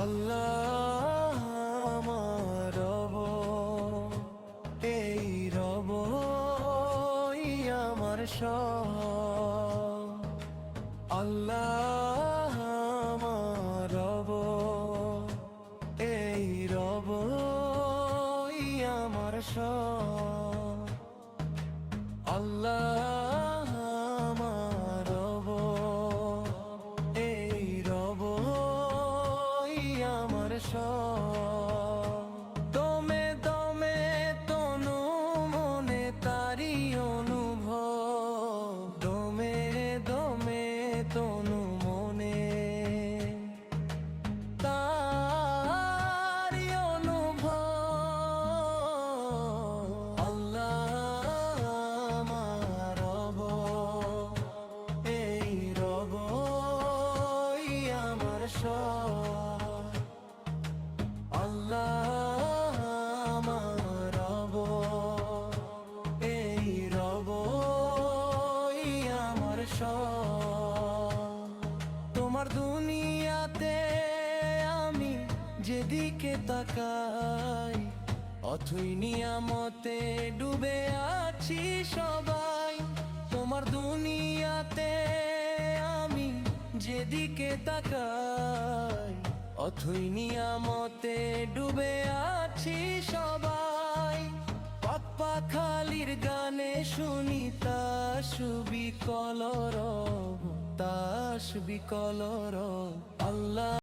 আল্লাহ আমার রব, এই রবই আমার সব। আল্লাহ আমার রব, এই রবই আমার সব। আল্লাহ আমার রব, এই রবই আমার সব। দমে দমে তনু মনে তারি অনুভব, দমে দমে তনু মনে তারি অনুভব। আল্লাহ আমার রব, এই রবই আমার সব। আল্লাহ আমার রব, এই রবই আমার সব। তোমার দুনিয়াতে আমি যেদিকে তাকাই, অথই নিয়ামতে ডুবে আছি সবাই। তোমার দুনিয়াতে আমি যেদিকে তাকাই, অথই নিয়ামতে ডুবে আছি সবাই। পাখালির গানে শুনি তাসবি কলরব, তাসবি কলরব। আল্লাহ